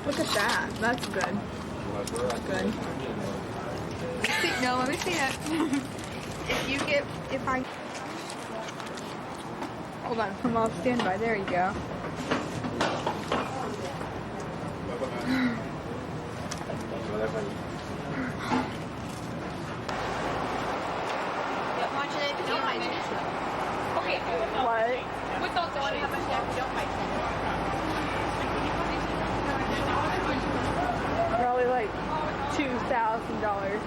Look at that. That's good. Good. See, no, let me see it. If I... Hold on, I'm off standby. There you go. What? Without the shades. Probably like $2,000.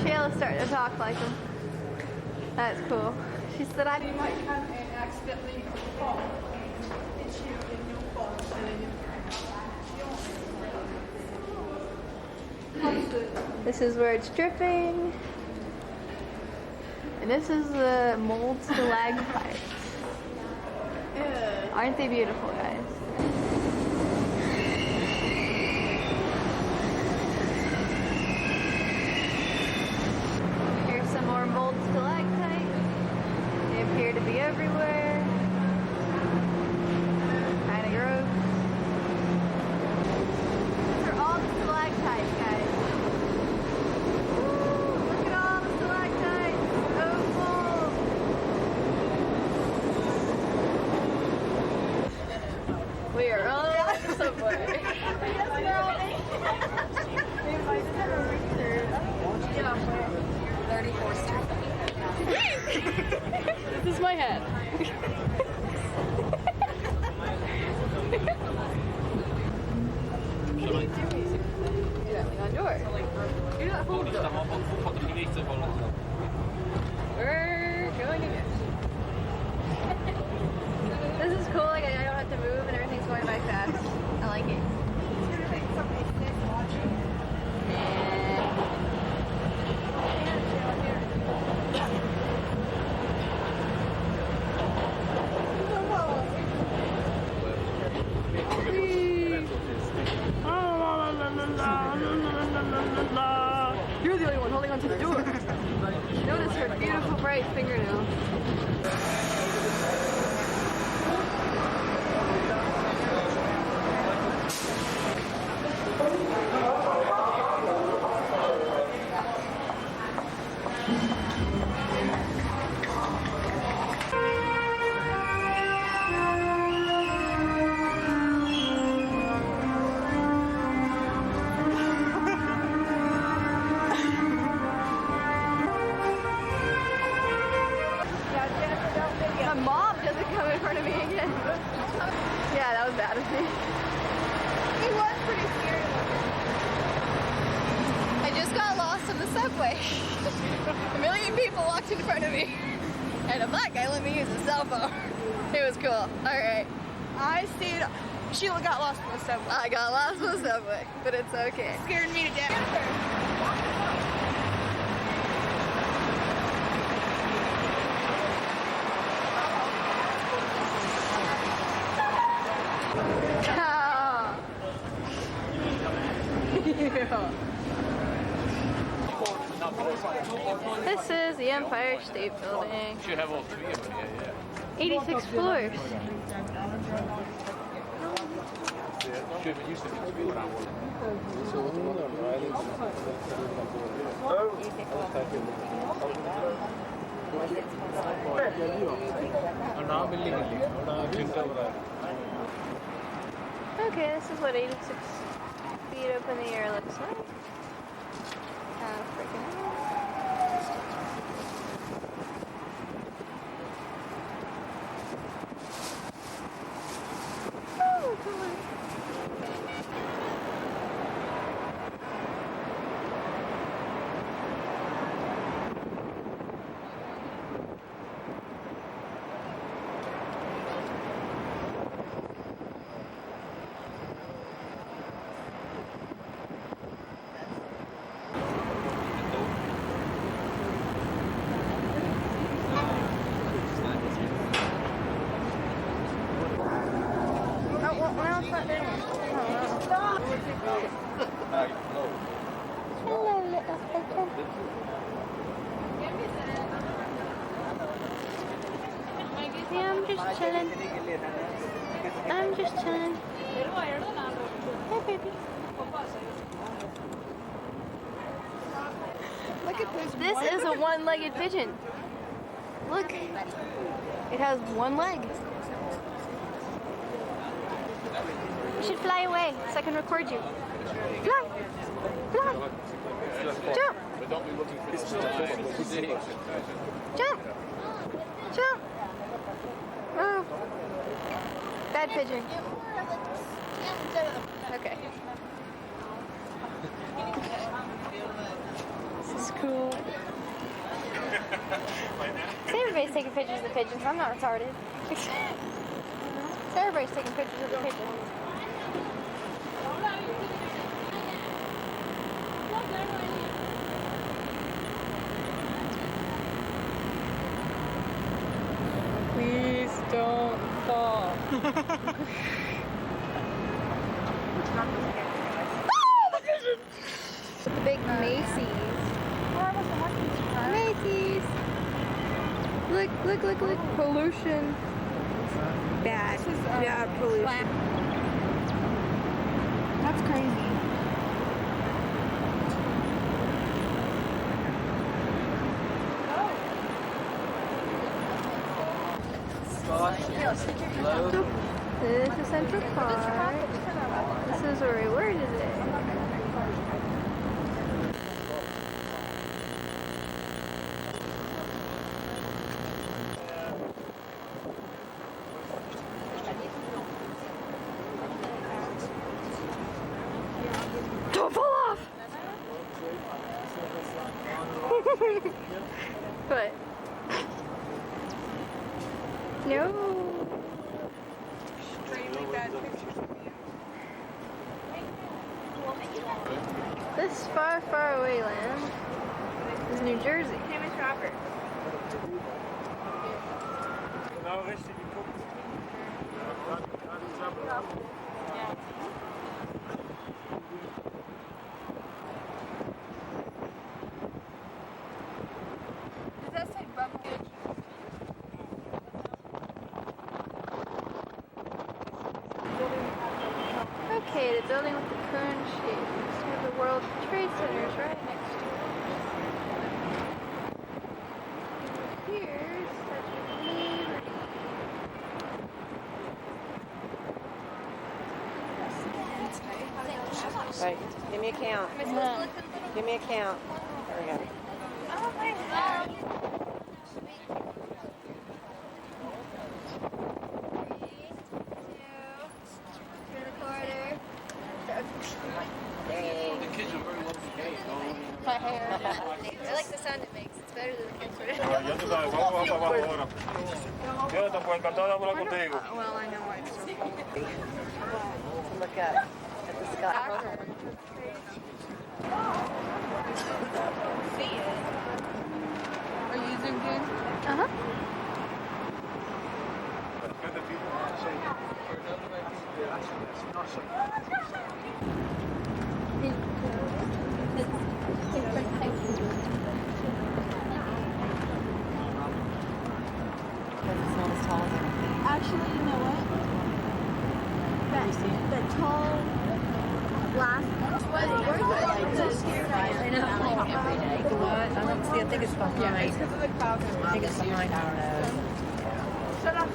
Shayla's starting to talk like him. That's cool. She said I You might come and accidentally fall. It's you and you'll fall. And then This is where it's dripping. And this is the mold stalagmites. yeah. Aren't they beautiful, guys? Here's some more mold stalactites. They appear to be everywhere. Kind of gross. These are all the stalactites, guys. Woo, look at all the stalactites. So cool. We are rolling on the subway. This is my hat. What are you doing? You're not on yours. You're not holding them. We're going again. This is cool, like I don't have to move and everything's going by fast. I like it. You're the only one holding onto the door. Notice her beautiful bright fingernails. My mom doesn't come in front of me again. Yeah, that was bad of me. He was pretty scary looking. I just got lost on the subway. A million people walked in front of me. And a black guy let me use his cell phone. It was cool. Alright. I stayed. Sheila got lost in the subway. I got lost on the subway, but it's okay. Scared me to death. This is the Empire State Building. You have all three of them, yeah. 86 floors. Should have used to be when I worked. Okay, this is what 86 feet up in the air looks like. Freaking oh, come on. Hello, little pigeon. Yeah, I'm just chilling. I'm just chilling. Hey, baby. Look at this. This is a one-legged pigeon. Look. It has one leg. You should fly away so I can record you. Fly! Fly! Jump! But don't be looking for this. Jump! Jump! Move! Bad pigeon. Okay. This is cool. See, everybody's taking pictures of the pigeons. I'm not retarded. So everybody's taking pictures of the pigeons. Please don't fall. Big Macy's. Macy's. Look, look, look, look. Pollution. Bad. Bad pollution. That's crazy. This is Central Park. This is where we were today. Don't fall off! What? No. Extremely bad pictures of you. This far, far away land is New Jersey. His name is Robert. Does that say bump? Okay, the building with the cone shape. Where the World Trade Center is right next to it. Here's Statue of Liberty. Right, give me a count. Give me a count. There we go. Oh my God. The kids are very well behaved. My hair. I like the sound it makes. It's better than the kids' Ya tú sabes, vamos a abajo ahora. Jonathan, pues encantado de hablar contigo. Well, I know why it's so cold. Look up at the sky. See it. Are you zoomed in? Uh-huh. tall. Actually, you know what? That tall glass. I know. What? I don't see. I think it's behind. Yeah, it's because of the clouds. I think it's behind our nose. Shut up.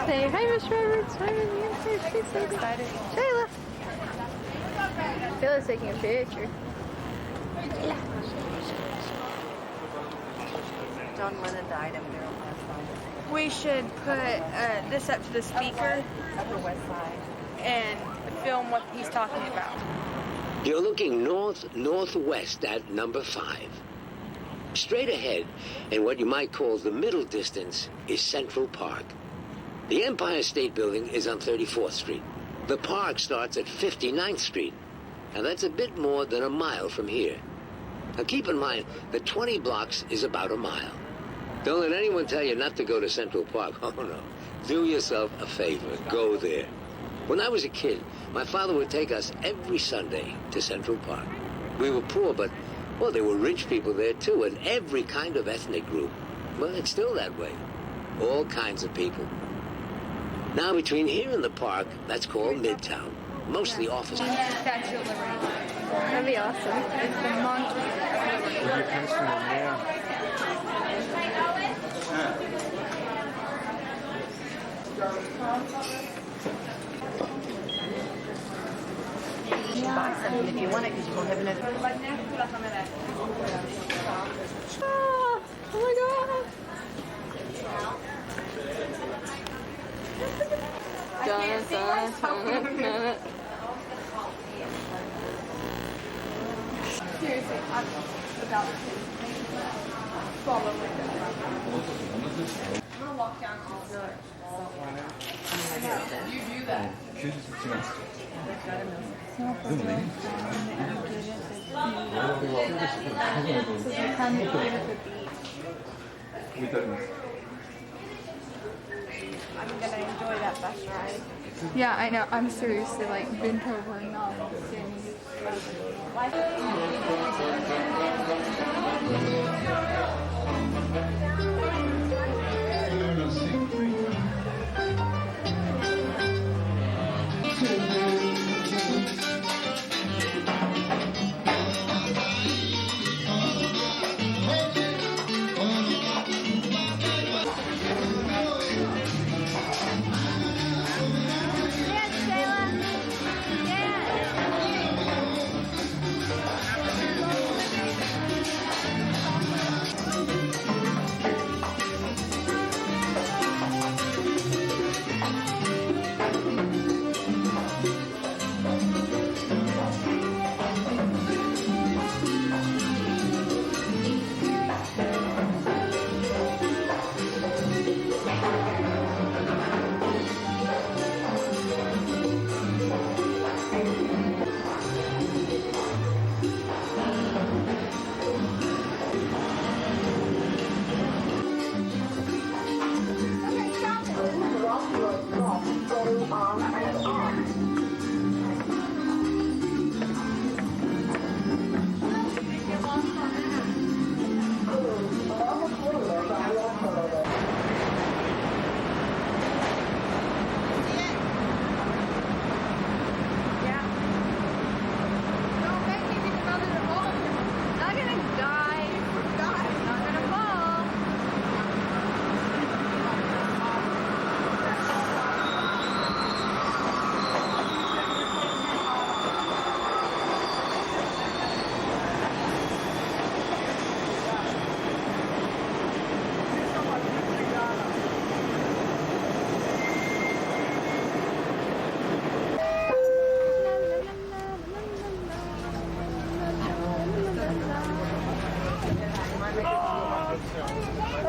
Say hi, Miss Roberts. Hi, she's so excited. Shaila. Shaila's taking a picture. John Lennon died up there on the west side. We should put this up to the speaker Upper west side. and film what he's talking about. You're looking northwest at number 5. Straight ahead, in what you might call the middle distance, is Central Park. The Empire State Building is on 34th Street. The park starts at 59th Street, and that's a bit more than a mile from here. Now keep in mind that 20 blocks is about a mile. Don't let anyone tell you not to go to Central Park. Oh no. Do yourself a favor. Go there. When I was a kid, my father would take us every Sunday to Central Park. We were poor, but, well, there were rich people there too, and every kind of ethnic group. Well, it's still that way. All kinds of people. Now, between here and the park, that's called Midtown. Mostly office. Statue of Liberty. That'd be awesome. It's the monument. You should buy something if you want it because you won't have enough. Oh my god. Seriously, I'm about to follow my dad. I'm gonna walk down all the I know. You do that. I'm gonna enjoy that bus ride. Yeah, I know. I'm seriously like bent over and not standing.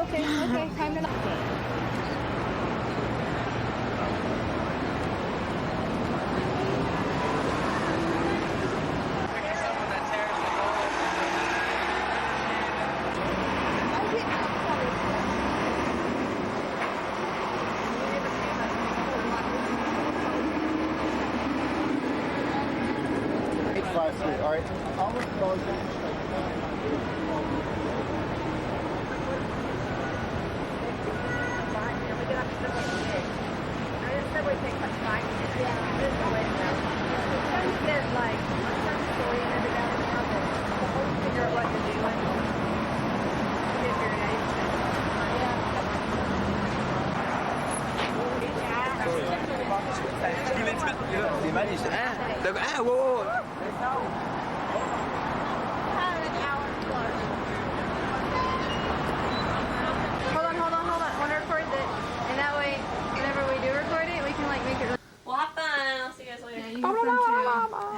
Okay, I'm gonna. All right. How much Hold on. I want to record it. And that way, whenever we do record it, we can like make it. Well, have fun. I'll see you guys later. Yeah, you have fun too.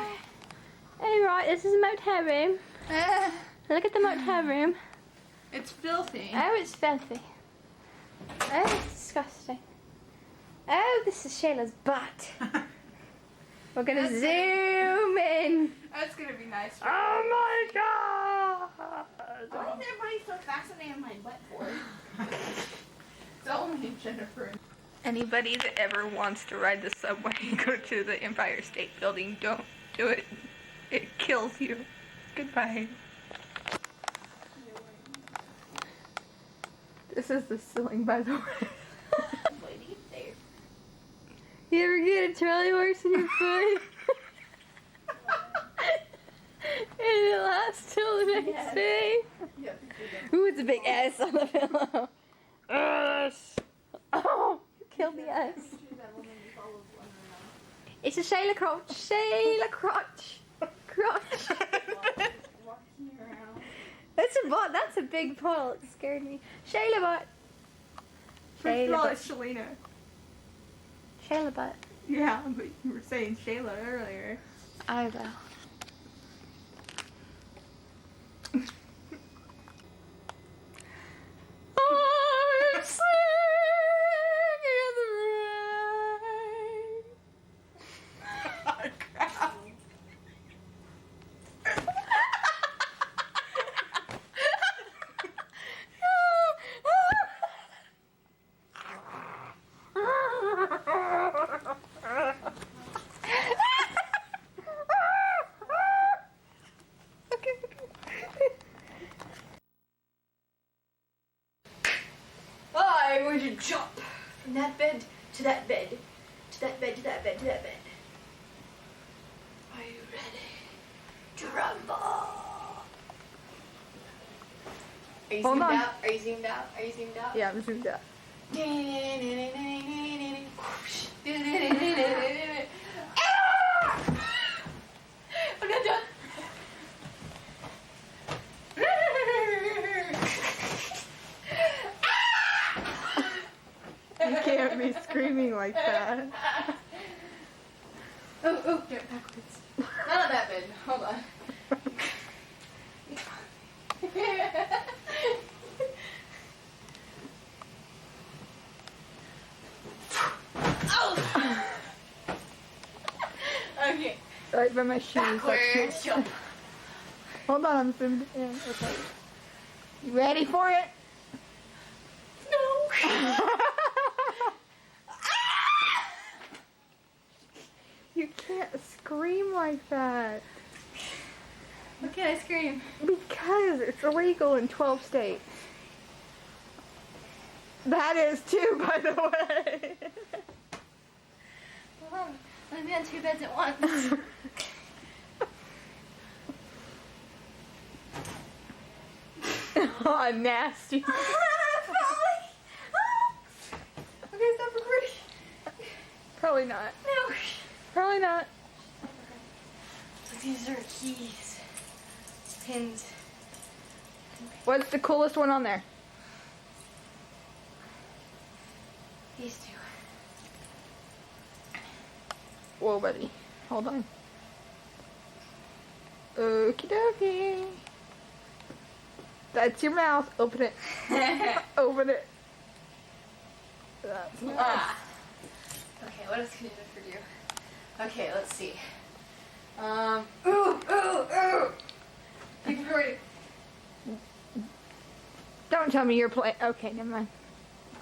Hey, right, this is a motel room. Look at the motel room. It's filthy. Oh, it's filthy. Oh, it's disgusting. Oh, this is Shayla's butt. We're gonna zoom in. That's gonna be nice. Oh my god! Why is everybody so fascinated with my butt for? It's only Jennifer. Anybody that ever wants to ride the subway and go to the Empire State Building, don't do it. It kills you. Goodbye. This is the ceiling, by the way. You ever get a trolley horse in your foot? And it lasts till the next day? Ooh, it's a big S on the pillow. S. Oh, you killed the S. It's a Shaila crotch. Shaila crotch. Crotch. That's a butt. That's a big pull. It scared me. Shaila butt. First of all, butt. it's Shalena. Shaila butt. Yeah, but you were saying Shaila earlier. I will. I'm singing in the rain. I'm going to jump from that bed to that bed, to that bed, to that bed, to that bed. Are you ready to rumble? Are you zoomed out? Are you zoomed out? Are you zoomed out? Yeah, I'm zoomed out. I'm not done. You can't be screaming like that. Oh, do it backwards. Not on that bed. Hold on. Oh! Okay. Right by my shoes. Backwards jump. Hold on, I'm zoomed in. Okay. You ready for it? No. You can't scream like that. Why can't I scream? Because it's illegal in 12 states. That is too, by the way. Hold on. Let me be on two beds at once. Oh, nasty. Okay, stop recording. Probably not. No. Probably not. These are keys. Pins. What's the coolest one on there? These two. Whoa, buddy. Hold on. Okie dokie. That's your mouth. Open it. Open it. That's nice. Ah. Okay, what else can I do for you? Okay, let's see. Ooh. Keep recording. Don't tell me you're playing. Okay, never mind.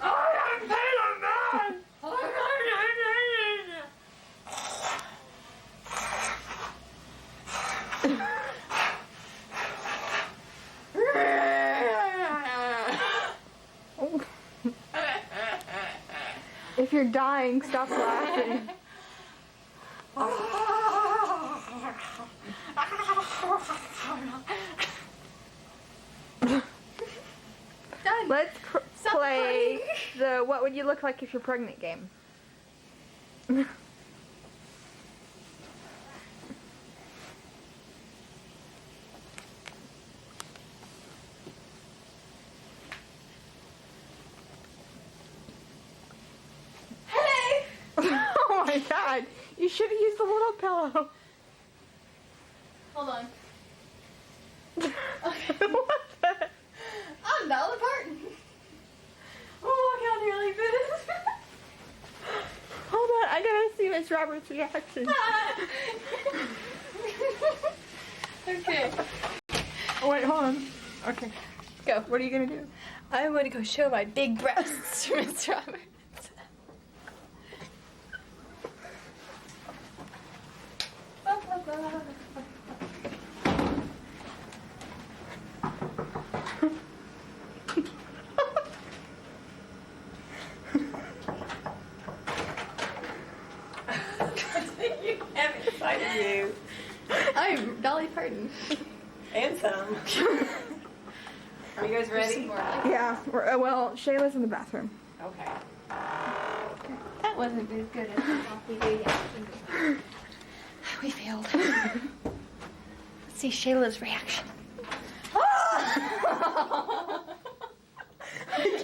I am Taylor Man! If you're dying, stop laughing. Done. Let's play the what would you look like if you're pregnant game. You should have used the little pillow. Hold on. Okay. What the? I'm Dolly Parton. Oh, look how nearly this. Hold on, I gotta see Miss Roberts' reaction. Okay. Oh, wait, hold on. Okay. Go. What are you gonna do? I'm gonna go show my big breasts to Miss Roberts. You. I'm Dolly Parton. And some. Are you guys ready? Yeah. Well, Shayla's in the bathroom. Okay. That wasn't as good as the coffee reaction. We failed. Let's see Shayla's reaction. I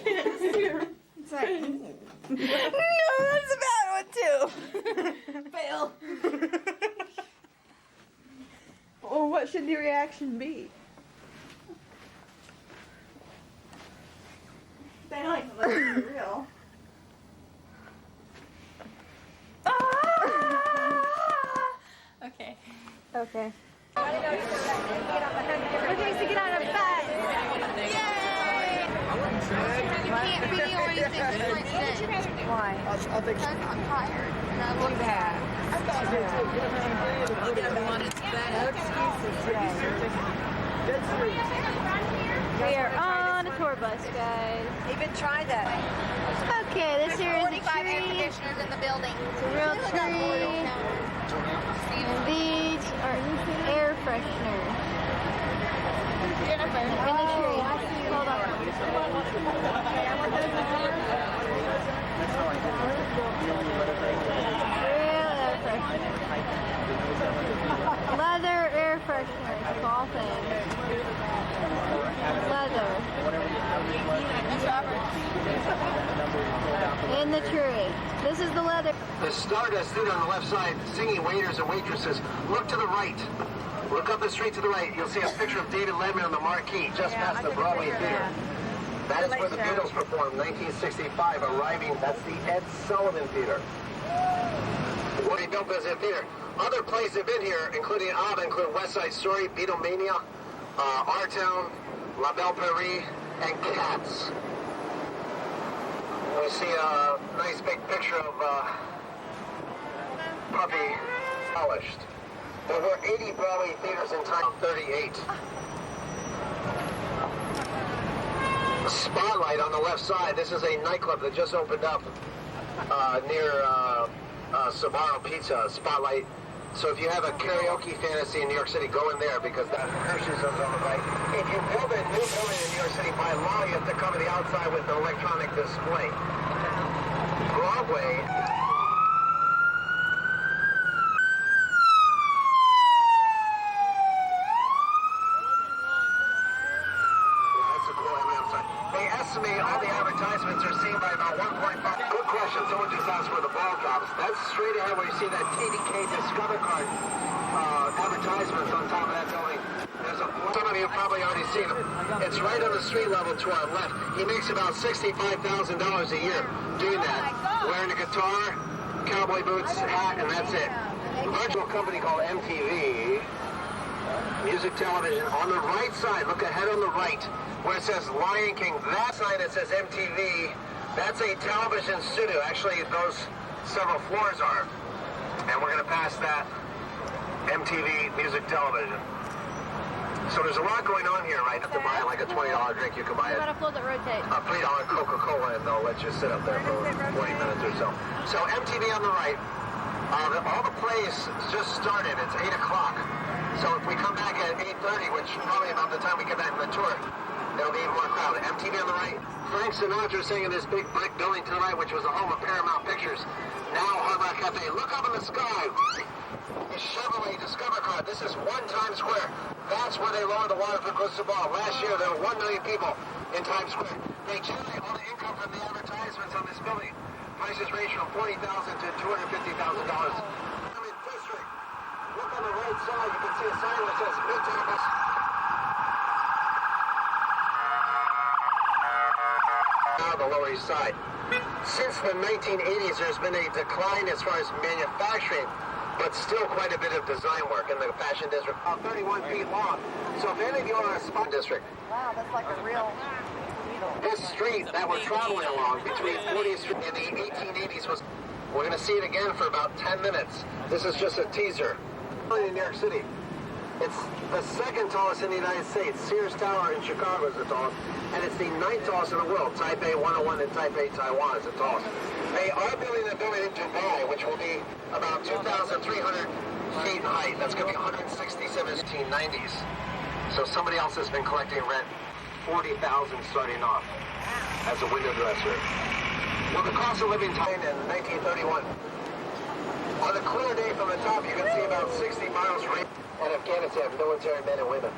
can't see her. It's like, no, that's a bad one too. Fail. Well, what should the reaction be? They don't even look real. Okay. Okay. We're going to get on a bus. Yay! You can't video anything like this. Why? Because I'm tired. And I look bad. We are on a tour bus, guys. Even try that. Okay, this here is a 45 air tree. conditioners in the building. It's a real tree. And these are air fresheners. Jennifer. In the tree. Hold on. Real air freshener. Leather air fresheners of all things. Leather. In the tree. This is the leather. The Stardust theater on the left side, singing waiters and waitresses. Look to the right. Look up the street to the right. You'll see a picture of David Letterman on the marquee just past the Broadway Theater. That is where the Beatles performed, 1965, arriving. That's the Ed Sullivan Theater. What he built as a theater. Other plays have been here, including ABBA, include West Side Story, Beatlemania, Our Town, La Belle Paris, and Cats. We see a nice big picture of Puppy polished. There were 80 Broadway theaters in time, 38. Spotlight on the left side. This is a nightclub that just opened up near Sbarro Pizza. Spotlight. So if you have a karaoke fantasy in New York City, go in there because that Hershey's is on the right. If you build a new building in New York City, by law you have to cover the outside with an electronic display. Broadway. They estimate all the advertisements are seen by about 1.5. Good question. Someone just asked where the ball drops. That's straight ahead where you see that TDK Discover Card advertisements on top of that building. There's a, some of you have probably already seen him. It's right on the street level to our left. He makes about $65,000 a year doing that. Wearing a guitar, cowboy boots, hat, and that's it. A virtual company called MTV. Music television on the right side. Look ahead on the right where it says Lion King. That sign that says MTV, that's a television studio. Actually, those several floors are. And we're going to pass that MTV music television. So there's a lot going on here, right? You have to buy like a $20 drink. You can buy What about a float that rotates? a $3 Coca-Cola, and they'll let you sit up there for 20 minutes or so. So MTV on the right. All the plays just started. It's 8 o'clock. So if we come back at 8:30, which probably about the time we get back from the tour, there'll be even more crowd. MTV on the right. Frank Sinatra singing this big brick building tonight, which was the home of Paramount Pictures. Now Hard Rock Cafe. Look up in the sky. The Chevrolet Discover Card. This is One Times Square. That's where they lowered the water for Crystal Ball. Last year, there were 1 million people in Times Square. They generate all the income from the advertisements on this building. Prices range from $40,000 to $250,000. inside, you can see a sign that says Midtown. Now the Lower East Side. Since the 1980s, there's been a decline as far as manufacturing, but still quite a bit of design work in the fashion district. 31 feet long. So if any of you are in a spot district, Wow, that's like a real needle. this street that we're traveling along between 40th Street and the 1880s was, we're going to see it again for about 10 minutes. This is just a teaser. In New York City, it's the second tallest in the United States. Sears Tower in Chicago is the tallest, and it's the 9th tallest in the world. Taipei 101 in Taipei, Taiwan is the tallest. They are building a building in Dubai, which will be about 2,300 feet in height. That's going to be 167 1890s. So somebody else has been collecting rent, 40,000 starting off as a window dresser. Well, the cost of living in 1931. On a clear day from the top, you can see about 60 miles range in Afghanistan, military men and women.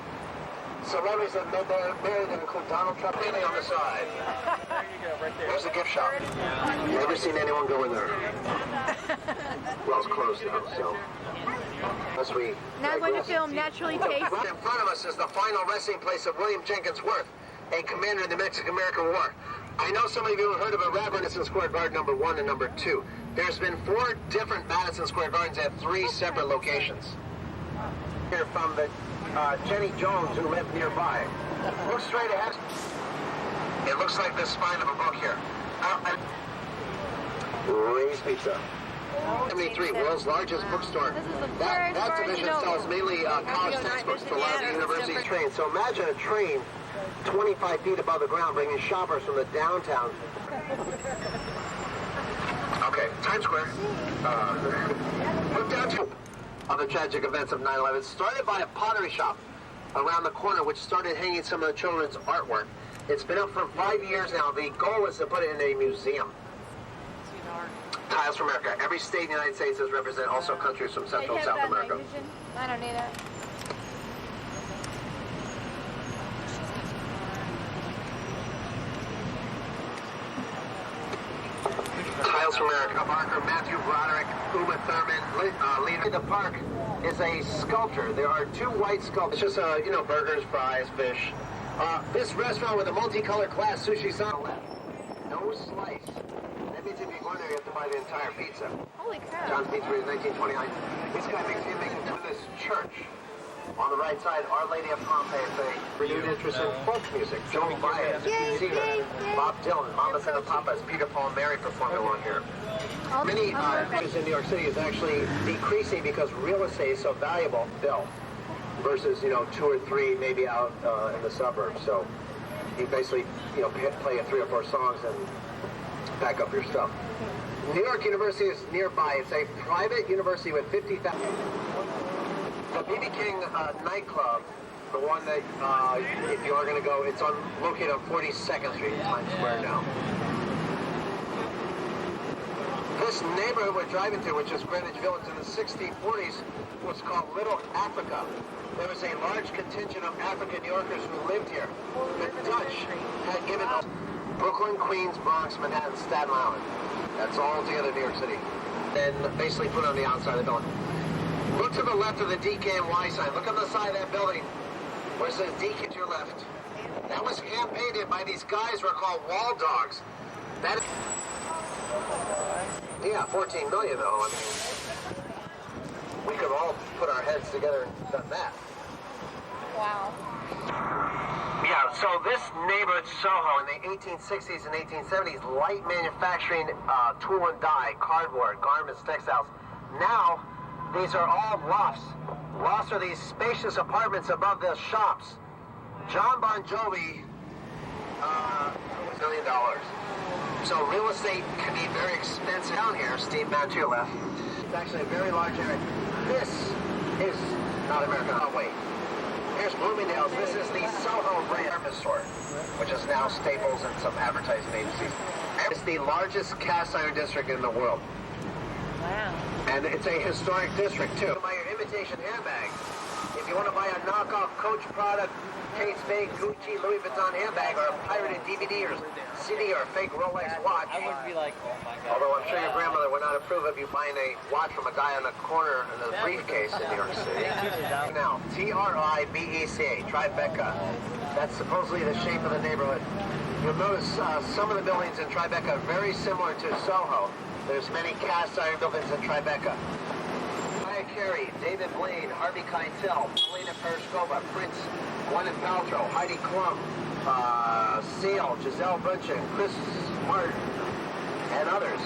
Celebrities that have been married include Donald Trump on the side. There you go, right there. There's the gift shop. Never seen anyone go in there. Well, it's closed now, so. Unless we. Now I'm going to film Naturally Taste. Right in front of us is the final resting place of William Jenkins Worth, a commander in the Mexican-American War. I know some of you have heard of a Madison Square Garden number 1 and number 2. There's been 4 different Madison Square Gardens at 3 separate locations. Here from the Jenny Jones, who lived nearby. Look straight ahead. It looks like the spine of a book here. Ray's Pizza. 73, world's largest bookstore. That division sells mainly college textbooks to a lot of the universities trains. So imagine a train 25 feet above the ground bringing shoppers from the downtown. Okay, Times Square. Look down to other tragic events of 9/11. Started by a pottery shop around the corner, which started hanging some of the children's artwork. It's been up for 5 years now. The goal is to put it in a museum. Tiles from America. Every state in the United States is represented, also countries from Central and South America. I don't need it. Tiles from America. Barker, Matthew Broderick, Uma Thurman, leader. The park is a sculpture. There are 2 white sculptures. It's just, burgers, fries, fish. This restaurant with a multicolored glass sushi sign. No slice. That means if you go in there, you have to buy the entire pizza. Holy crap. John's Pizzeria, 1929. This guy makes him making to this church. On the right side, Our Lady of Pompeii, it's a renewed interest in folk music. Joan Baez, Bob Dylan, Mama Santa Papas, Peter Paul and Mary performed along here. Many places in New York City is actually decreasing because real estate is so valuable, Bill, versus, 2 or 3 maybe out in the suburbs. So you basically, play 3 or 4 songs and pack up your stuff. New York University is nearby. It's a private university with 50,000. The BB King nightclub, the one that, if you are going to go, it's located on 42nd Street in Times Square now. This neighborhood we're driving to, which is Greenwich Village in the 1640s, was called Little Africa. There was a large contingent of African New Yorkers who lived here. The Dutch had given us Brooklyn, Queens, Bronx, Manhattan, Staten Island. That's all together New York City. Then basically put on the outside of the building. Look to the left of the DKNY sign. Look on the side of that building where it says DK to your left. That was hand-painted by these guys who are called wall dogs. That is... Yeah, 14 million though. I mean, we could all put our heads together and done that. Wow. Yeah, so this neighborhood, Soho, in the 1860s and 1870s, light manufacturing, tool and die, cardboard, garments, textiles. Now, these are all lofts. Lofts are these spacious apartments above the shops. John Bon Jovi, $1 million. So real estate can be very expensive down here. Steve, down to your left. It's actually a very large area. This is not America. Oh, wait. Here's Bloomingdale's. This is the Soho brand store, which is now Staples and some advertising agencies. It's the largest cast iron district in the world. Wow. And it's a historic district, too. By your imitation handbag, if you want to buy a knockoff Coach product, Kate Spade, Gucci, Louis Vuitton handbag, or a pirated DVD or CD or a fake Rolex watch. I would be like, oh my god. Although I'm sure your grandmother would not approve of you buying a watch from a guy on the corner in a briefcase in New York City. Now, Tribeca, Tribeca. That's supposedly the shape of the neighborhood. You'll notice some of the buildings in Tribeca are very similar to Soho. There's many cast iron buildings in Tribeca. Mariah Carey, David Blaine, Harvey Keitel, Shalena Perescova, Prince, Gwyneth Paltrow, Heidi Klum, Seal, Giselle Bundchen, Chris Martin, and others.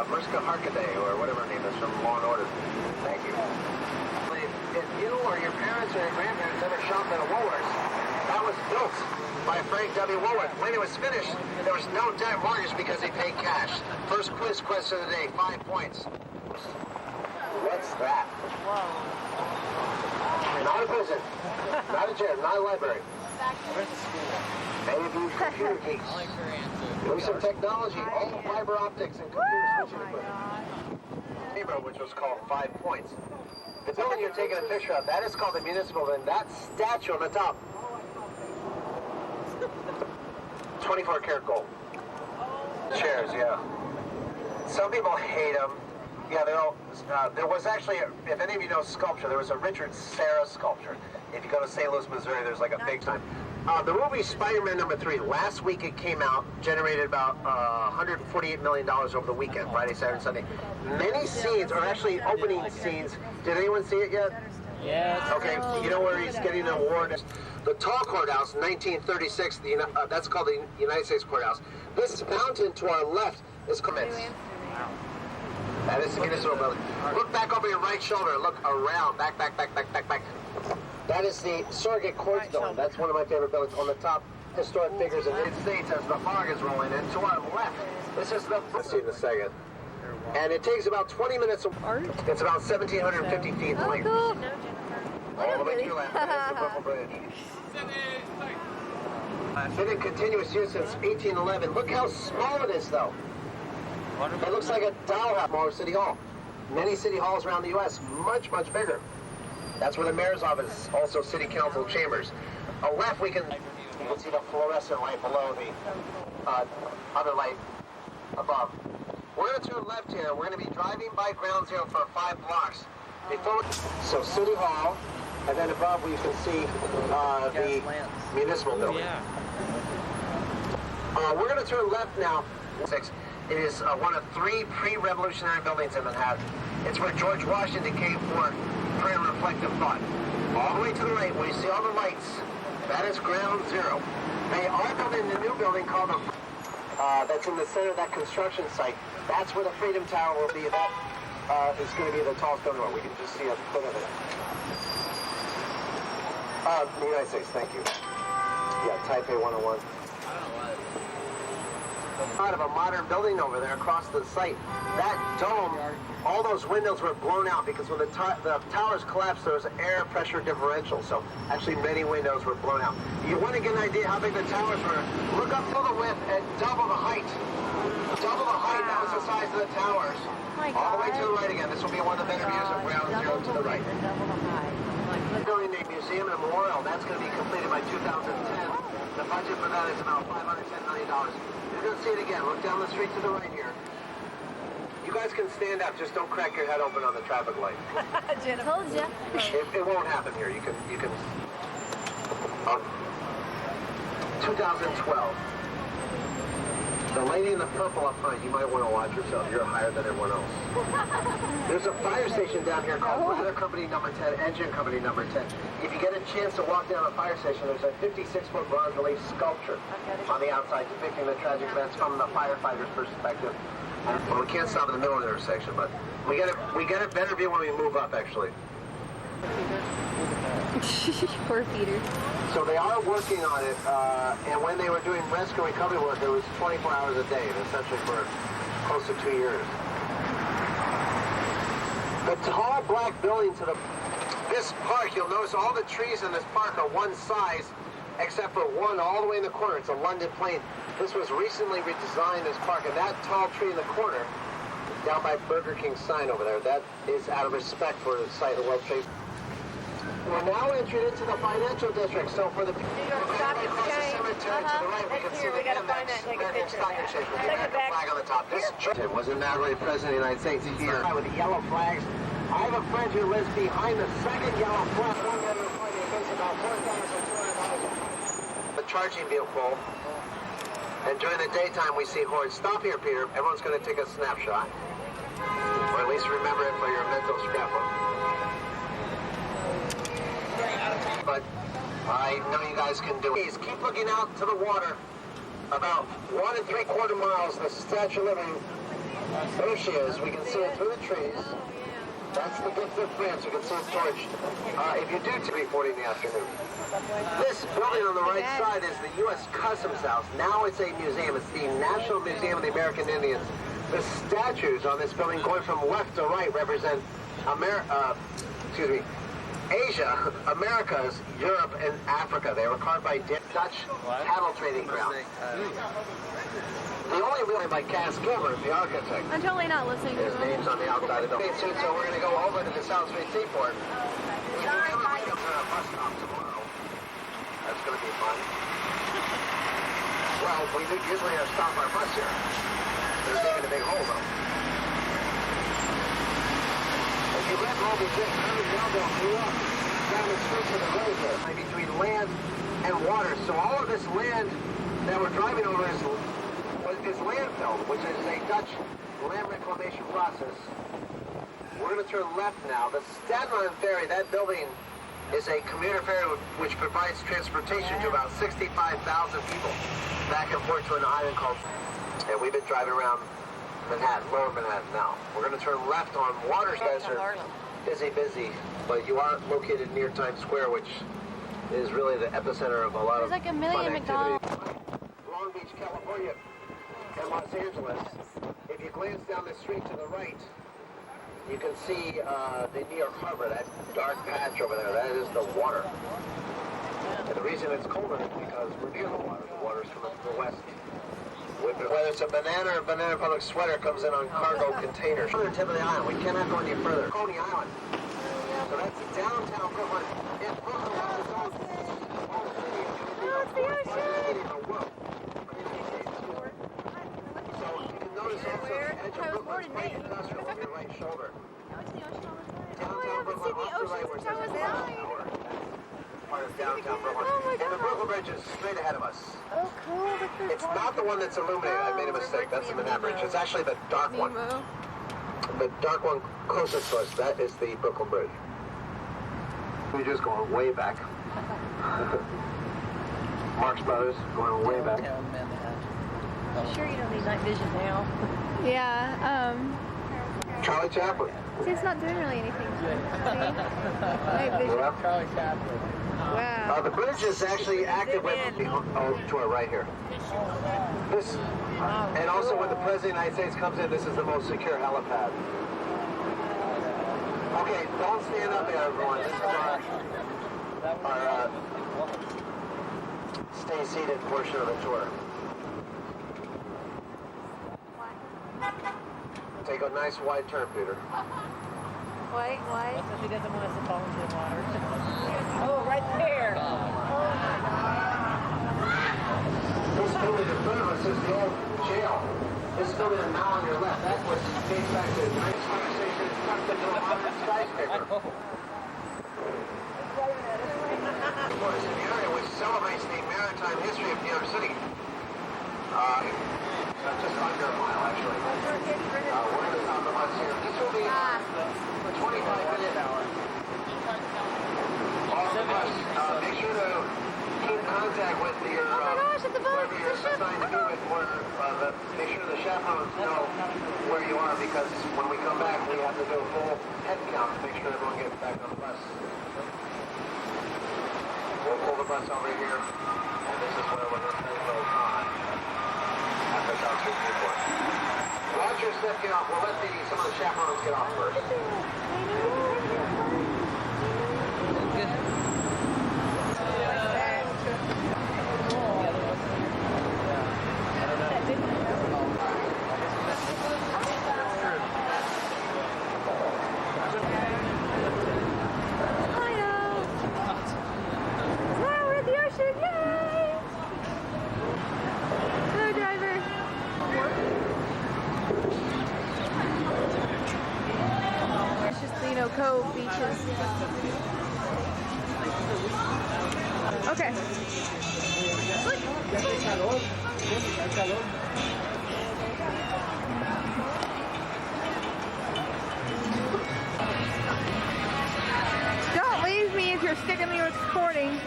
Mariska Hargitay, or whatever her name is, from Law and Order. Thank you. If you or your parents or your grandparents ever shopped at a Woolworths, that was built by Frank W. Woolworth. When it was finished, there was no debt mortgage because they paid cash. First quiz question of the day, 5 points. What's that? Not a prison, not a gym, not a library. Many of you computer geeks. Use some technology, all fiber optics and computer switching equipment. Neighborhood, which was called 5 Points. The building you're taking a picture of, that is called the municipal building. That statue on the top, 24 karat gold. Chairs, yeah. Some people hate them. Yeah, they're all, there was actually, if any of you know sculpture, there was a Richard Serra sculpture. If you go to St. Louis, Missouri, there's like a big time. The movie Spider-Man #3, last week it came out, generated about $148 million over the weekend, Friday, Saturday, Sunday. Many scenes, or actually opening scenes, did anyone see it yet? Yeah. Okay, you know where he's getting an award? The tall courthouse, 1936, that's called the United States Courthouse. This mountain to our left is Commence. That is the municipal building. Look back over your right shoulder. Look around. Back. That is the surrogate courts building. That's one of my favorite buildings. On the top, historic figures in the United States as the fog is rolling in. To our left, this is the... Let's see in a second. And it takes about 20 minutes of art. It's about 1,750 feet in length. Cool. All the way to your left. That's the Purple Bridge. Been in continuous use since 1811. Look how small it is, though. It looks like a dollhouse more City Hall. Many city halls around the U.S. much bigger. That's where the mayor's office, also city council chambers. On the left, you can see the fluorescent light below the other light above. We're going to turn left here. We're going to be driving by Ground Zero for 5 blocks. So City Hall, and then above you can see the municipal building. We're going to turn left now. It is one of 3 pre-revolutionary buildings in Manhattan. It's where George Washington came for prayer and reflective thought. All the way to the right, where you see all the lights, that is Ground Zero. They are building a new building called the that's in the center of that construction site. That's where the Freedom Tower will be. That is going to be the tallest building. We can just see a foot of it. The United States, thank you. Yeah, Taipei 101. Part of a modern building over there across the site. That dome, all those windows were blown out because when the towers collapsed, there was an air pressure differential. So actually many windows were blown out. You want to get an idea how big the towers were? Look up to the width and double the height. Double the height, that was the size of the towers. All the way to the right again. This will be one of the better views of Ground Zero to the right. Building a museum and a memorial, that's going to be completed by 2010. The budget for that is about $510 million. You're going to see it again. Look down the street to the right here. You guys can stand up. Just don't crack your head open on the traffic light. Told ya. It won't happen here. You can. 2012. The lady in the purple up front, you might want to watch yourself. You're higher than everyone else. There's a fire station down here called Ladder Company Number 10, Engine Company Number 10. If you get a chance to walk down a fire station, there's a 56-foot bronze relief sculpture on the outside depicting the tragic events from the firefighter's perspective. Well, we can't stop in the middle of the intersection, but we get a better view when we move up, actually. Poor Peter. So they are working on it, and when they were doing rescue and recovery work, it was 24 hours a day, essentially for close to 2 years. The tall black building to this park, you'll notice all the trees in this park are one size, except for one all the way in the corner. It's a London plane. This was recently redesigned, this park, and that tall tree in the corner, down by Burger King's sign over there, that is out of respect for the site of the World Trade. We're now entering into the financial district, so for the New York Stock Exchange. That's here. We gotta find that and take a picture. Take it back. flag on the top. This it was inaugurated President of the United States here with the yellow flags. I have a friend who lives behind the second yellow flag. One member party against about $4,200. The charging vehicle. And during the daytime, we see hordes. Stop here, Peter. Everyone's going to take a snapshot. Or at least remember it for your mental scrapbook. But I know you guys can do it. Please keep looking out to the water. About 1 3/4 miles, the Statue of Liberty. There she is. We can see it through the trees. That's the gift of France. You can see it torched. If you do 3:40 in the afternoon. This building on the right side is the U.S. Customs House. Now it's a museum. It's the National Museum of the American Indians. The statues on this building going from left to right represent Asia, Americas, Europe, and Africa. They were carved by Dutch cattle trading ground. The only building by Cass Gilbert, the architect. I'm totally not listening to His him. name's on the outside of the building. So we're going to go over to the South Street Seaport. We have a bus stop tomorrow. That's going to be fun. Well, we usually have stop our bus here. They're digging a big hole, though. If you live home, you just Melville grew up down the streets of the road there, between land and water. So all of this land that we're driving over is landfill, which is a Dutch land reclamation process. We're going to turn left now. The Staten Island Ferry, that building is a commuter ferry which provides transportation to about 65,000 people back and forth to an island called... And we've been driving around Manhattan, lower Manhattan now. We're going to turn left on Water. Guys are busy, but you are located near Times Square, which is really the epicenter of a lot of There's like a million McDonald's. Long Beach, California, and Los Angeles. If you glance down the street to the right, you can see the New York Harbor, that dark patch over there. That is the water. And the reason it's colder is because we're near the water. The water's from the west. Whether it's a banana or a banana republic sweater comes in on cargo containers. Further tip of the island. We cannot go any further. Coney Island. So that's downtown Brooklyn. If Brooklyn was its own city, it would be the city in the world. So you can notice also the edge of Brooklyn is quite industrial on your right shoulder. Downtown Brooklyn off the right where it says Brooklyn Tower. Part of downtown Brooklyn. And the Brooklyn Bridge is straight ahead of us. Oh, cool. It's not the one that's illuminated. I made a mistake. That's the Manhattan Bridge. It's actually the dark one. The dark one closest to us. That is the Brooklyn Bridge. We're just going way back. Marx Brothers going way back. I'm sure you don't need night vision now. Yeah, Charlie Chaplin. see, it's not doing really anything. Night vision. Yeah. Charlie Chaplin. Wow. The bridge is actually active with to our right here. This, and also when the President of the United States comes in, this is the most secure helipad. Okay, don't stand up there, everyone. This is our stay seated portion of the tour. Take a nice wide turn, Peter. Wait. That's what she doesn't want us to fall into the water. Oh, right there. This building in front of us is the old jail. This building is now on your left. That was dates back to the 19th century. It's tucked into a modern skyscraper. Of course, an area which celebrates the maritime history of New York City. Just under a mile, actually. We're going to stop the bus here. This will be a 25-minute hour. Off the bus. Make sure to keep contact with your whoever you're assigned to be with, or make sure the chaperones know where you are, because when we come back, we have to do a full head count to make sure everyone gets back on the bus. We'll pull the bus over here, and this is where we're going to say low time. After South Street Seaport. Roger, Steph, get off. We'll let some of the chaperones get off first. no beaches. Okay. Don't leave me if you're sticking me with recording.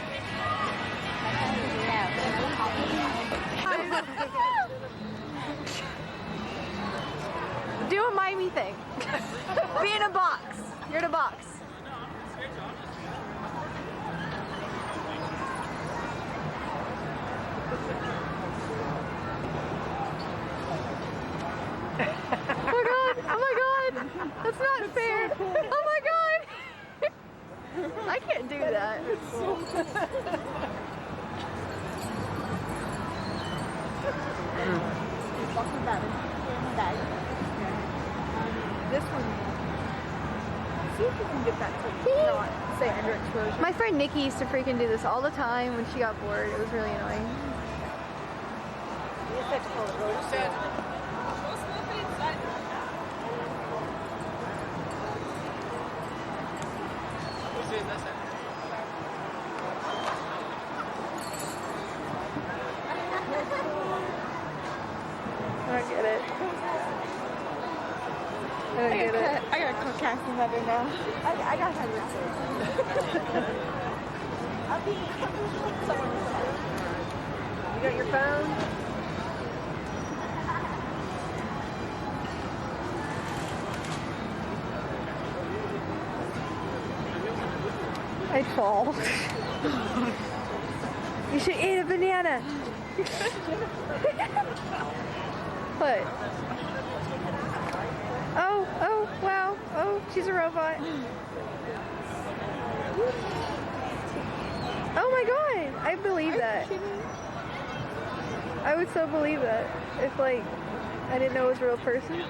Do a Miami thing. Be in a box. You're in a box. Oh my god! That's not fair! Oh my god! I can't do that. This one. See if you can get that to not say underexposure. My friend Nikki used to freaking do this all the time when she got bored. It was really annoying. You just have to pull it really slow. I don't get it. I don't get it. I gotta cook casting better now. I gotta have this. You got your phone? I'd fall. You should eat a banana. What? Oh, wow. Oh, she's a robot. Oh my god, I believe that. I would so believe that if, like, I didn't know it was a real person.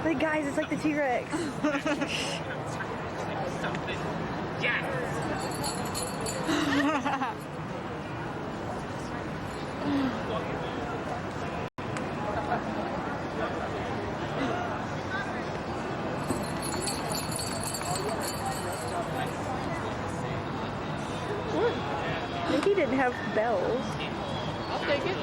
Like, guys, it's like the T-Rex. He didn't have bells. I'll take it.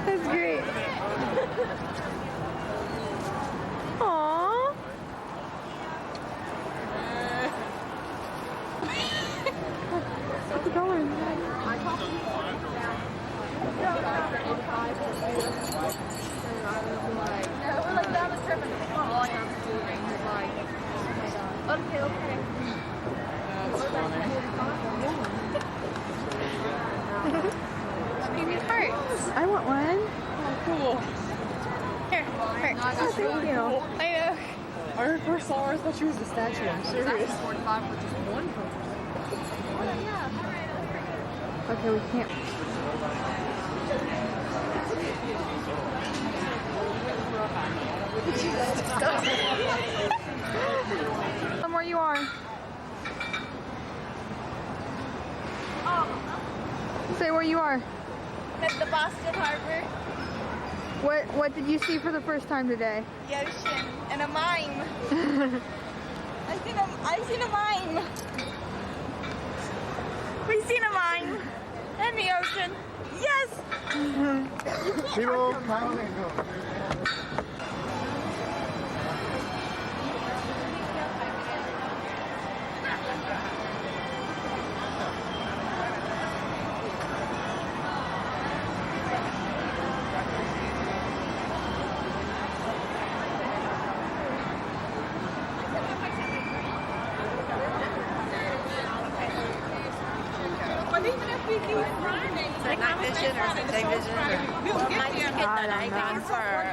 That's great. Aww. What's going on? We're like down the trip and it's not all I have to do. Okay. Give me hearts. I want one. Oh, cool. Here, heart. Oh, thank you. I know. I first saw her, I thought she was a statue. I'm serious. Okay, we can't. Tell them where you are. Say where you are. At the Boston Harbor. What did you see for the first time today? The ocean. And a mime. I've seen a mime. We've seen a mime. In the ocean. Yes! People, What even if Like night vision or day vision?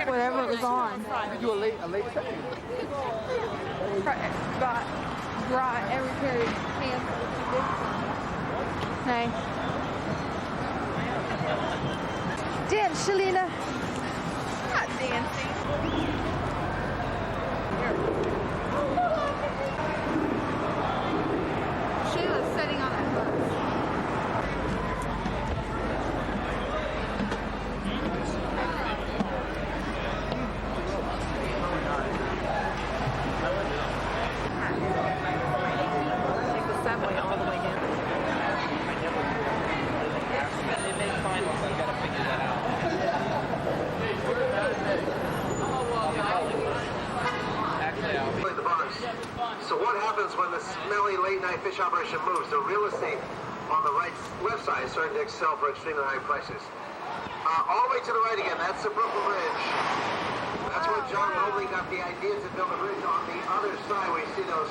Whatever it was on. You a late second? Brought every pair of pants. Nice. Dance, Shalena. Not dancing. Shayla's sitting on that bus. Take the subway all the way down. They've been fine ones. I've got to figure that out. Actually, I'll be. The bars. So what happens when the smelly late night fish operation moves? The real estate on the left side is starting to excel for extremely high prices. All the way to the right again, that's the Brooklyn Bridge. That's where John Mobley got the idea to build a bridge. On the other side, we see those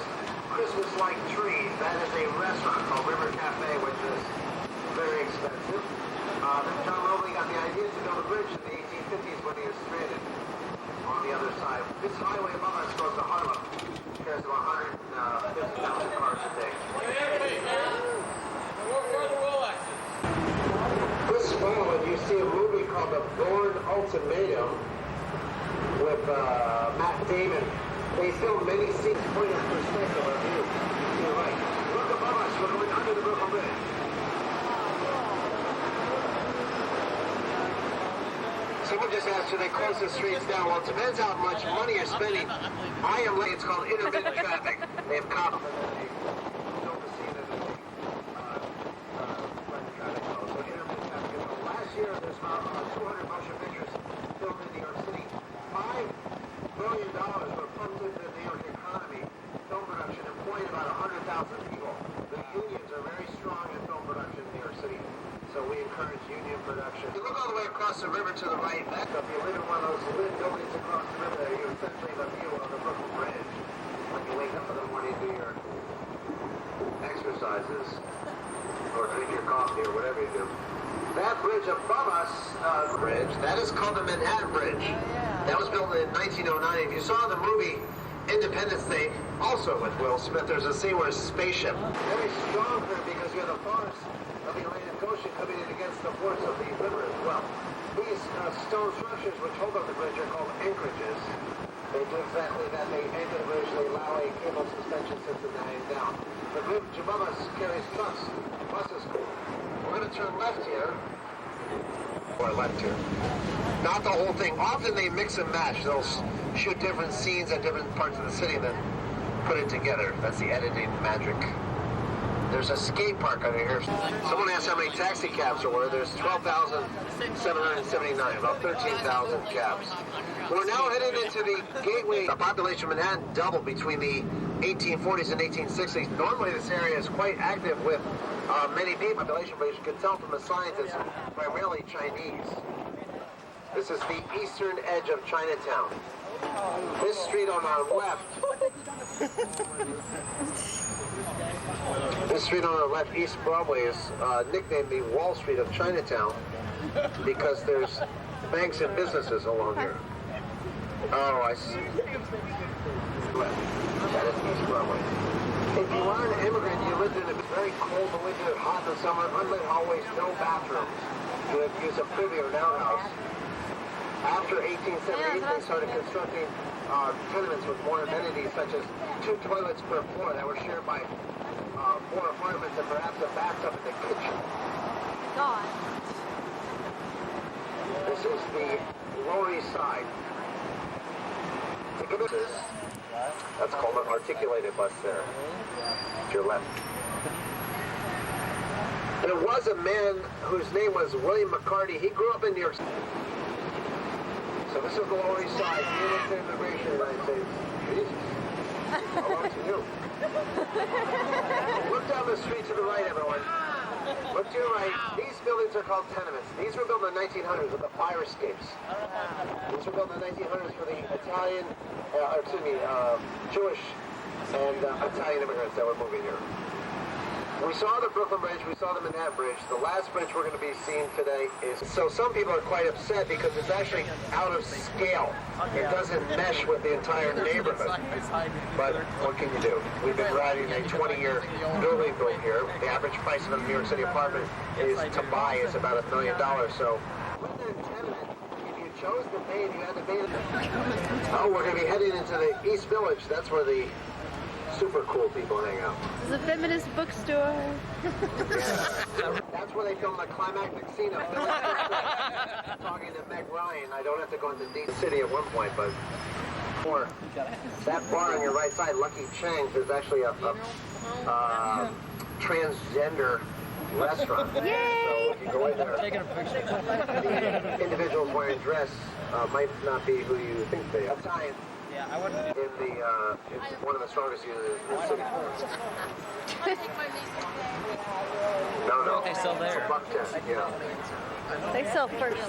Christmas-like trees. That is a restaurant called River Cafe, which is very expensive. Then John Mobley got the idea to build a bridge in the 1850s when he was stranded on the other side. This highway above us goes to Harlem. It carries about 150,000 cars a day. This fall, you see a movie called The Bourne Ultimatum with Matt Damon. They filmed many scenes point of perspective of you. To your right. Look above us. We're going under the Brooklyn Bridge. Someone just asked, should they close the streets down? Well, it depends how much money you're spending. I am late. It's called intermittent traffic. They have cops. Last year, there's about 200 motion pictures filmed in New York City. $5 billion were pumped into the New York economy. Film production employed about 100,000 people. The unions are very strong in film production in New York City. So we encourage union production. You look all the way across the river to the right. Back up, you live in one of those lit buildings across the river there. You essentially have a view of the Brooklyn Bridge. When you wake up in the morning, do your exercises or drink your coffee or whatever you do. That bridge above us, that is called the Manhattan Bridge. That was built in 1909. If you saw the movie Independence Day, also with Will Smith, there's a scene where a spaceship. Very strong here because you have the forest of the Atlantic Ocean coming in against the force of the river as well. These stone structures which hold up the bridge are called anchorages. They do exactly that. They anchor the bridge, they allow a cable suspension system to hang down. The bridge above us carries trucks, buses. We're going to turn left here. Or left here. Not the whole thing. Often they mix and match. They'll shoot different scenes at different parts of the city and then put it together. That's the editing magic. There's a skate park under here. Someone asked how many taxi cabs there were. There's 12,779, about 13,000 cabs. We're now headed into the gateway. The population of Manhattan doubled between the 1840s and 1860s. Normally this area is quite active with many people. Population, but as you can tell from the signs, it's primarily Chinese. This is the eastern edge of Chinatown. This street on our left. This street on our left, East Broadway, is nicknamed the Wall Street of Chinatown because there's banks and businesses along here. Oh, I see. That is East Broadway. If you are an immigrant, you lived in a very cold winter, hot in the summer, unlit hallways, no bathrooms. You would use a privy or an outhouse. After 1878, they started constructing tenements with more amenities, such as 2 toilets per floor that were shared by 4 apartments and perhaps a bathtub in the kitchen. God. This is the Lower East Side. That's called an articulated bus there. To your left. There was a man whose name was William McCarty. He grew up in New York City. So this is the Lower East Side, unit immigration in the United States. Jesus. Hello to you. Look down the street to the right, everyone. Look to your right. These buildings are called tenements. These were built in the 1900s with the fire escapes. These were built in the 1900s for the Italian, Jewish and Italian immigrants that were moving here. We saw the Brooklyn Bridge, we saw the Manhattan Bridge. The last bridge we're going to be seeing today is, so some people are quite upset because it's actually out of scale. It doesn't mesh with the entire neighborhood. But what can you do? We've been riding a 20-year building built here. The average price of a New York City apartment to buy is about $1 million. So with the tenement, if you chose to pay it, you had to pay it. Oh, we're going to be heading into the East Village. That's where the super cool people hang out. It's a feminist bookstore. Yeah. That's where they film the climactic scene of talking to Meg Ryan. I don't have to go into the city at one point, but or that bar on your right side, Lucky Chang's, is actually a transgender restaurant. Yay! So if you go in there, the individuals wearing dress might not be who you think they are. Yeah, I wouldn't. In one of the strongest units in the city. No. They're still there. It's a buck test, yeah. They sell first.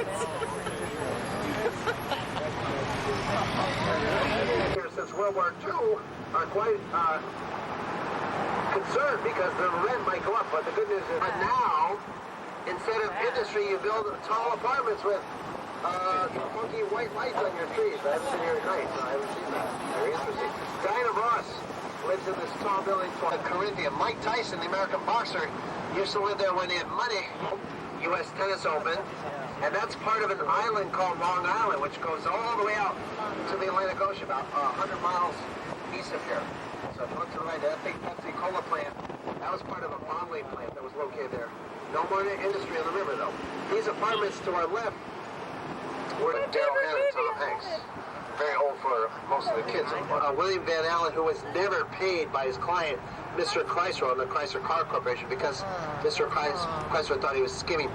Here since World War II are quite concerned because the rent might go up, but the good news is that now, instead of industry, you build tall apartments with funky white lights on your trees. I haven't been here tonight, so I haven't seen that. Very interesting. Diana Ross lives in this tall building called Corinthian. Mike Tyson, the American boxer, used to live there when he had money. U.S. Tennis Open. And that's part of an island called Long Island, which goes all the way out to the Atlantic Ocean, about 100 miles east of here. So if you look to the right, that big Pepsi Cola plant, that was part of a bottling plant that was located there. No more industry on the river, though. These apartments to our left, where Daryl Hannah and Tom Hanks. Very old for most of the kids. William Van Allen, who was never paid by his client, Mr. Chrysler, on the Chrysler Car Corporation, because Mr. Chrysler thought he was skimming.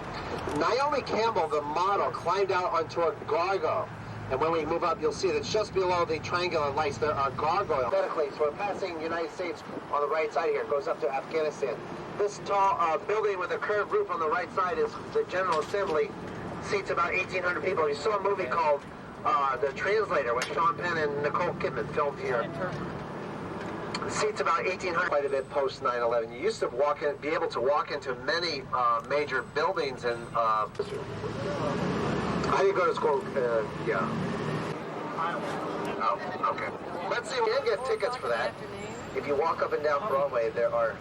Naomi Campbell, the model, climbed out onto a gargoyle. And when we move up, you'll see that just below the triangular lights, there are gargoyles. So we're passing the United States on the right side here. It goes up to Afghanistan. This tall building with a curved roof on the right side is the General Assembly. Seats about 1,800 people. You saw a movie called The Translator with Sean Penn and Nicole Kidman filmed here. Seats about 1,800. Quite a bit post 9/11. You used to be able to walk into many major buildings and. How do you go to school? Yeah. Oh, okay. Let's see. We can get tickets for that. If you walk up and down Broadway, there are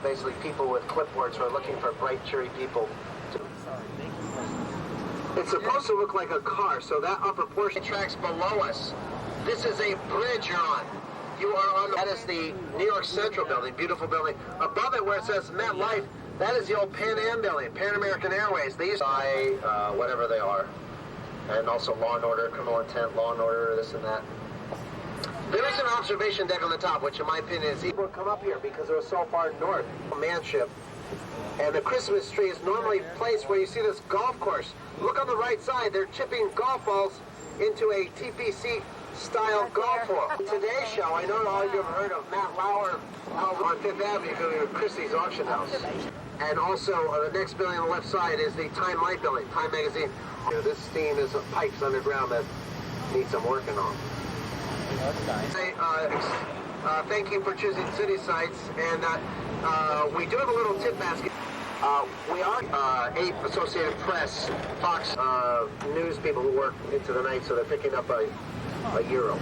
basically people with clipboards who are looking for bright, cheery people. It's supposed to look like a car, so that upper portion tracks below us. This is a bridge you're on. You are on, that is the New York Central building, beautiful building. Above it where it says MetLife, that is the old Pan Am building, Pan American Airways. They used to buy whatever they are. And also Law and Order, Criminal Intent, Law and Order, this and that. There is an observation deck on the top, which in my opinion is people come up here because it was so far north. Manship. And the Christmas tree is normally placed where you see this golf course. Look on the right side, they're chipping golf balls into a TPC-style golf ball. Today's show, I know all of you have heard of Matt Lauer on Fifth Avenue going to Christie's auction house. And also, the next building on the left side is the Time Light building, Time Magazine. This steam is pipes underground that need some working on. Thank you for choosing City Sites, and we do have a little tip basket. We are 8 Associated Press, Fox News people who work into the night, so they're picking up a euro.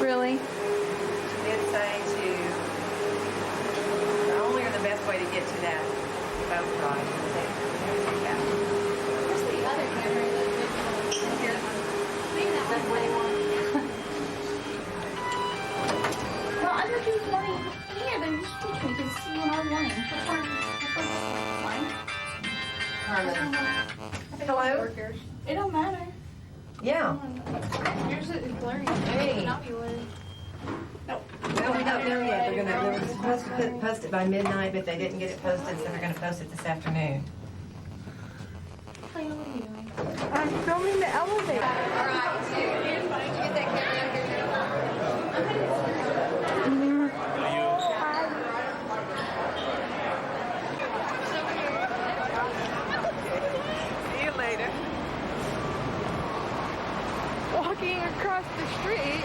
Really? It's saying to not only are the best way to get to that boat ride. Where's the other camera? Here. Maybe that one's what you want. Well, I thought you was wanting here, then just switch me because you and I was wanting. Which one? Hello? It don't matter. Yeah. Yours is blurry. Hey. Not yours. No, we don't know yet. They were supposed to post it by midnight, but they didn't get it posted, so they're going to post it this afternoon. What are you doing? I'm filming the elevator. All right. Get that camera over here. See you later. Walking across the street.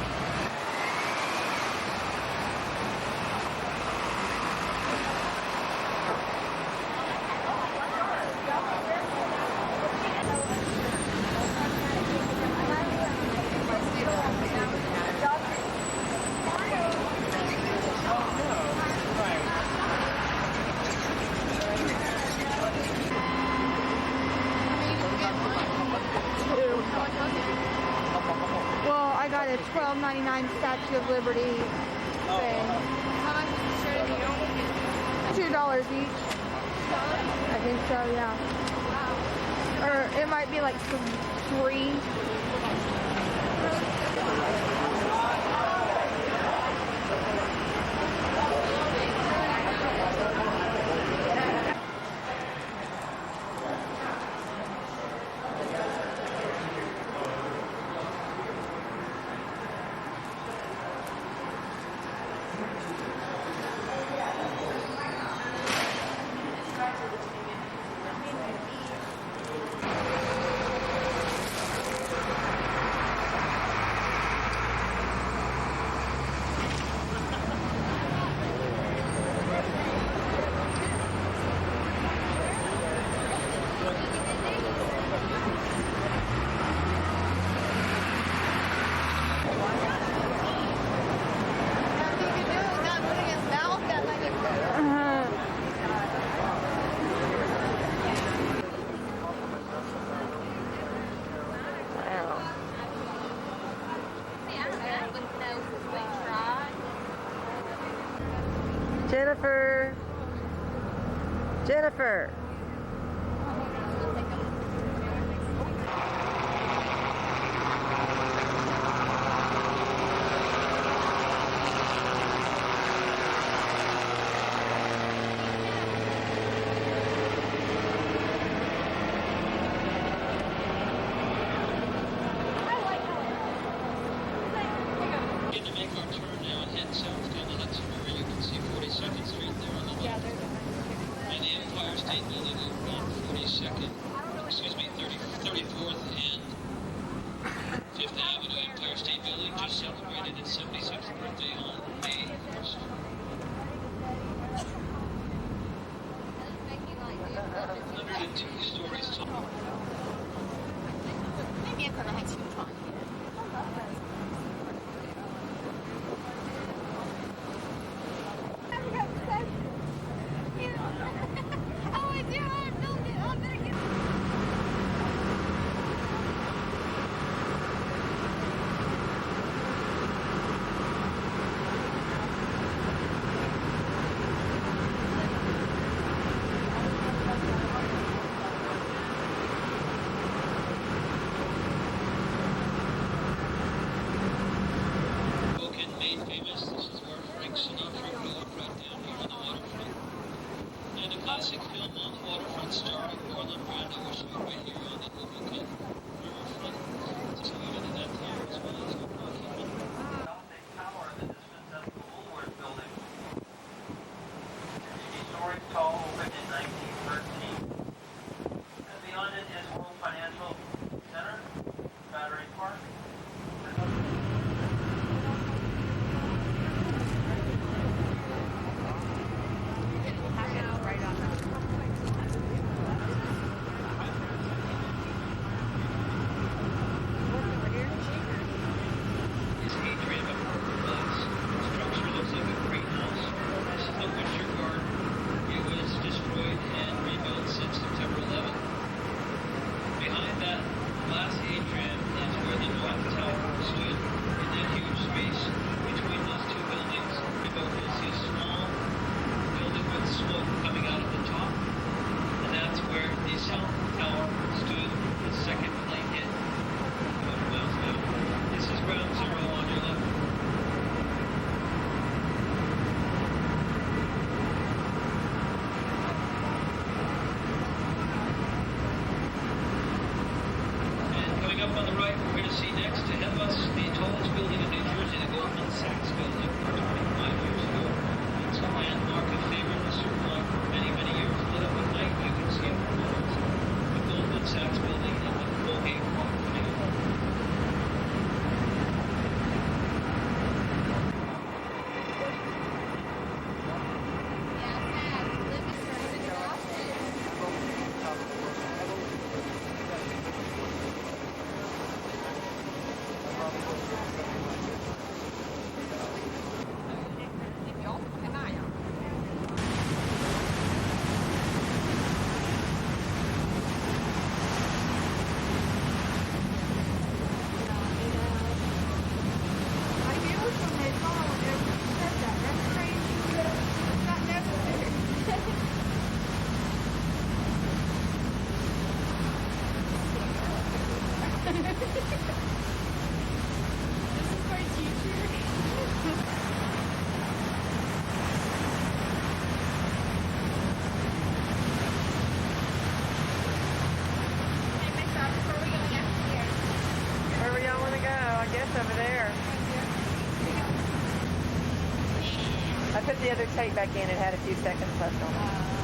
$12.99 Statue of Liberty thing. How much is the shirt and you $2 each. I think so, yeah. Or it might be like 3. Jennifer. Jennifer. over there. I put the other tape back in. It had a few seconds left on it.